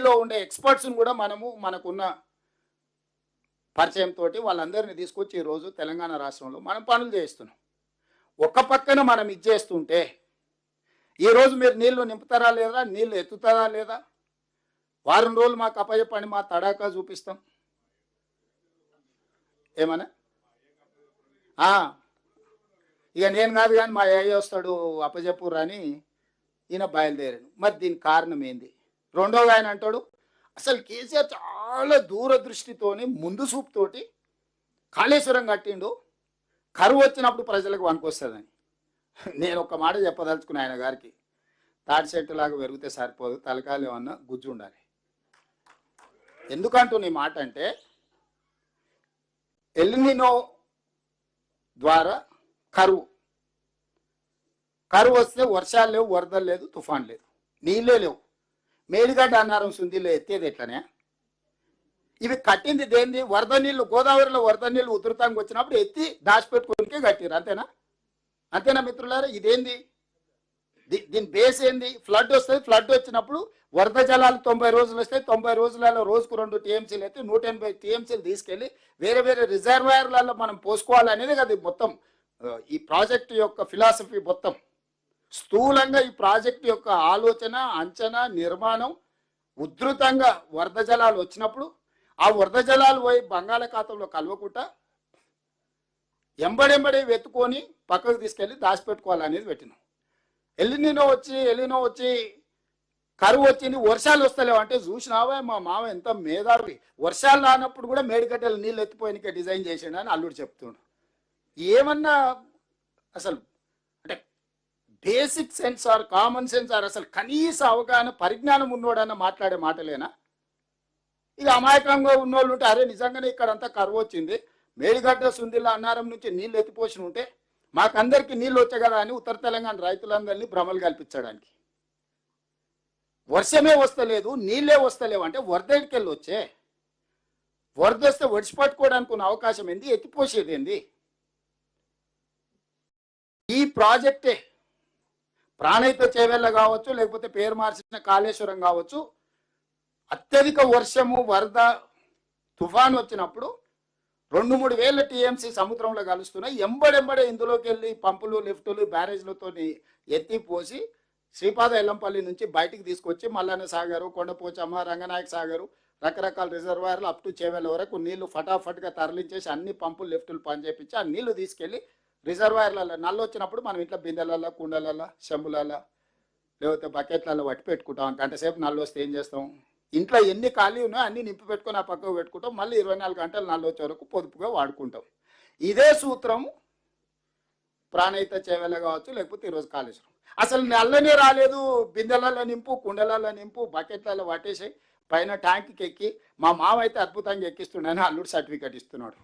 ఫీల్డ్లో ఉండే ఎక్స్పర్ట్స్ని కూడా మనకున్న పరిచయం తోటి వాళ్ళందరినీ తీసుకొచ్చి ఈరోజు తెలంగాణ రాష్ట్రంలో మనం పనులు చేస్తున్నాం. ఒక పక్కన మనం ఇచ్చేస్తుంటే ఈరోజు మీరు నీళ్లు నింపుతారా లేదా, నీళ్లు ఎత్తుతారా లేదా, వారం రోజులు మాకు అప్పచెప్పండి, మా తడాకా చూపిస్తాం. ఏమన్నా ఇక నేను కాదు కానీ మా అయ్య వస్తాడు అప్పచెప్పురు అని ఈయన బయలుదేరాను. మరి దీనికి కారణం ఏంది? రెండోగా ఆయన అంటాడు, అసలు కేసీఆర్ చాలా దూరదృష్టితోని ముందు చూపుతోటి కాళేశ్వరం కట్టిండు, కరువు వచ్చినప్పుడు ప్రజలకు వనుకొస్తుందని. నేను ఒక మాట చెప్పదలుచుకున్నా ఆయన గారికి, తాటి చెట్టులాగా పెరిగితే సరిపోదు, తలకాయలు ఏమన్నా గుజ్జు ఉండాలి. ఎందుకంటూ నీ మాట అంటే ఎల్నినో ద్వారా కరువు వస్తే వర్షాలు లేవు, వరదలు లేదు, తుఫాన్ లేదు, నీళ్ళే లేవు. మేడిగడ్డ అన్నారం సుందిలో ఎత్తేది ఎట్లనే? ఇవి కట్టింది దేంది? వరద నీళ్ళు, గోదావరిలో వరద నీళ్ళు ఉధృతంగా వచ్చినప్పుడు ఎత్తి దాచిపెట్టుకోనికే కట్టిరు. అంతేనా మిత్రులారా? ఇదేంది? దీని బేస్ ఏంది? ఫ్లడ్ వస్తుంది, ఫ్లడ్ వచ్చినప్పుడు వరద జలాలు 90 రోజులు వస్తాయి, 90 రోజులలో రోజుకు 2 టీఎంసీలు అయితే 180 టీఎంసీలు తీసుకెళ్లి వేరే వేరే రిజర్వాయర్లలో మనం పోసుకోవాలనేది కదా మొత్తం ఈ ప్రాజెక్టు యొక్క ఫిలాసఫీ. మొత్తం స్థూలంగా ఈ ప్రాజెక్టు యొక్క ఆలోచన, అంచనా, నిర్మాణం ఉధృతంగా వరద జలాలు వచ్చినప్పుడు ఆ వరద జలాలు పోయి బంగాళాఖాతంలో కలవకుండా ఎంబడెంబడి వెతుకొని పక్కకు తీసుకెళ్ళి దాచిపెట్టుకోవాలనేది పెట్టినాం. ఎలినో వచ్చి కరువు వచ్చింది, వర్షాలు వస్తలేవు అంటే చూసినావా మా మామ ఎంత మేధావి, వర్షాలు రానప్పుడు కూడా మేడిగడ్డలు నీళ్ళు ఎత్తిపోయినకే డిజైన్ చేసిండు అని అల్లుడు చెప్తుండు. ఏమన్నా అసలు అంటే basic sense or common sense or అసలు కనీస అవగాహన పరిజ్ఞానం ఉన్నోడన్న మాట్లాడే మాటలేనా? ఇక అమాయకంగా ఉన్నోళ్ళు ఉంటే అరే నిజంగానే ఇక్కడంతా కరువు వచ్చింది, మేడిగడ్డ సుందిల్ల అన్నారం నుంచి నీళ్ళు ఎత్తిపోసి ఉంటే మాకందరికి నీళ్ళు వచ్చాయి కదా అని ఉత్తర తెలంగాణ రైతులందరినీ భ్రమలు కల్పించడానికి. వర్షమే వస్తలేదు, నీళ్ళే వస్తలేవు అంటే వరదడికి వెళ్ళి వచ్చే, వరద వస్తే ఒడిచిపట్టుకోవడానికి ఉన్న అవకాశం ఏంది, ఎత్తిపోసేది ఏంది? ఈ ప్రాజెక్టే ప్రాణహిత చేవెళ్ళ కావచ్చు, లేకపోతే పేరు మార్చిన కాళేశ్వరం కావచ్చు, అత్యధిక వర్షము, వరద, తుఫాను వచ్చినప్పుడు 2-3 వేల టీఎంసీ సముద్రంలో కలుస్తున్నాయి. ఎంబడెంబడే ఇందులోకి వెళ్ళి పంపులు, లిఫ్టులు, బ్యారేజ్లతో ఎత్తిపోసి శ్రీపాద ఎల్లంపల్లి నుంచి బయటికి తీసుకొచ్చి మల్లన్న సాగరు, కొండపోచమ్మ, రంగనాయక సాగరు, రకరకాల రిజర్వాయర్లు అప్ టు చేవెళ్ళ వరకు నీళ్లు ఫటాఫట్గా తరలించేసి అన్ని పంపులు, లిఫ్టులు పనిచేపించి ఆ నీళ్లు తీసుకెళ్ళి రిజర్వాయర్లలో నల్లు వచ్చినప్పుడు మనం ఇంట్లో బిందెలలో, కుండలలో, చెంబులలో, లేకపోతే బకెట్లలో పట్టి పెట్టుకుంటాం. గంటసేపు నల్లు వస్తే ఏం చేస్తాం? ఇంట్లో ఎన్ని ఖాళీ ఉన్నాయో అన్ని నింపి పెట్టుకొని ఆ పక్కకు పెట్టుకుంటాం. మళ్ళీ 24 గంటలు నల్లు వచ్చే వరకు పొదుపుగా వాడుకుంటాం. ఇదే సూత్రం ప్రాణహిత చేవెళ్ళ కావచ్చు, లేకపోతే ఈరోజు కాళేశ్వరం. అసలు నల్లనే రాలేదు, బిందెలలో నింపు, కుండలలో నింపు, బకెట్లలో పట్టేసాయి, పైన ట్యాంక్కి ఎక్కి మా మామ అయితే అద్భుతంగా ఎక్కిస్తున్నాడని అల్లుడు సర్టిఫికెట్ ఇస్తున్నాడు.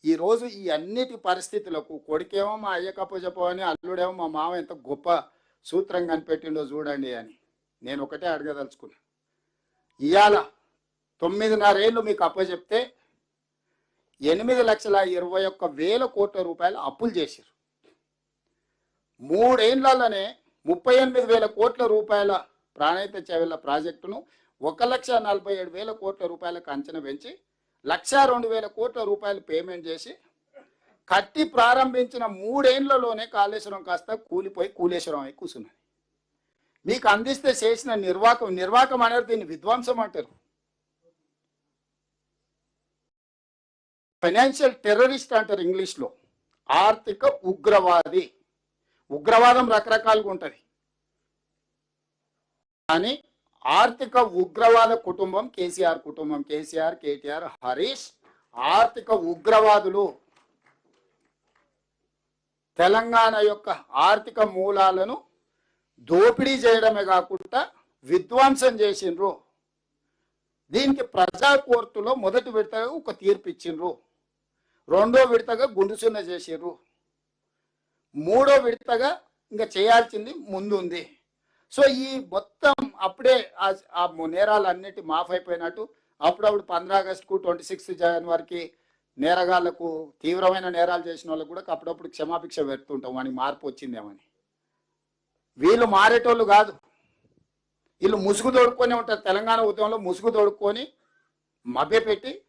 ఈరోజు ఈ అన్నిటి పరిస్థితులకు కొడుకేమో మా అయ్య కప్పచెప్పని, అల్లుడేమో మా మామ ఎంత గొప్ప సూత్రం కనిపెట్టిండో చూడండి అని నేను ఒకటే అడగదలుచుకున్నా. ఇవాళ 9.5 ఏళ్ళు మీకు అప్పచెప్తే 8,21,000 కోట్ల రూపాయలు అప్పులు చేశారు. 3 ఏళ్లలోనే 38,000 కోట్ల రూపాయల ప్రాణహిత చేవెళ్ళ ప్రాజెక్టును 1,47,000 కోట్ల రూపాయలకు అంచనా పెంచి 1,02,000 కోట్ల రూపాయలు పేమెంట్ చేసి కట్టి ప్రారంభించిన 3 ఏళ్లలోనే కాళేశ్వరం కాస్త కూలిపోయి కూలేశ్వరం అయి కూర్చున్నది. మీకు అందిస్తే చేసిన నిర్వాకం అనేది దీన్ని విధ్వంసం అంటారు. ఫైనాన్షియల్ టెర్రరిస్ట్ అంటారు ఇంగ్లీష్లో. ఆర్థిక ఉగ్రవాది. ఉగ్రవాదం రకరకాలుగా ఉంటుంది, కానీ ఆర్థిక ఉగ్రవాద కుటుంబం కేసీఆర్ కుటుంబం. కేసీఆర్, కేటీఆర్, హరీష్ ఆర్థిక ఉగ్రవాదులు. తెలంగాణ యొక్క ఆర్థిక మూలాలను దోపిడీ చేయడమే కాకుండా విధ్వంసం చేసిండ్రు. దీనికి ప్రజా కోర్టులో మొదటి విడతగా ఒక తీర్పు ఇచ్చిండ్రు, రెండో విడతగా గుండుసున్న చేసిండ్రు, మూడో విడతగా ఇంకా చేయాల్సింది ముందుంది. సో ఈ మొత్తం అప్పుడే ఆ నేరాలన్నిటి మాఫ్ అయిపోయినట్టు అప్పుడప్పుడు 15 ఆగస్టుకు 26 జనవరికి నేరగాళ్లకు, తీవ్రమైన నేరాలు చేసిన వాళ్ళకు కూడా అప్పుడప్పుడు క్షమాభిక్ష పెడుతుంటాం, వానికి మార్పు వచ్చిందేమని. వీళ్ళు మారేటోళ్ళు కాదు, వీళ్ళు ముసుగు తోడుకొని ఉంటారు. తెలంగాణ ఉద్యమంలో ముసుగు తోడుకొని మభ్యపెట్టి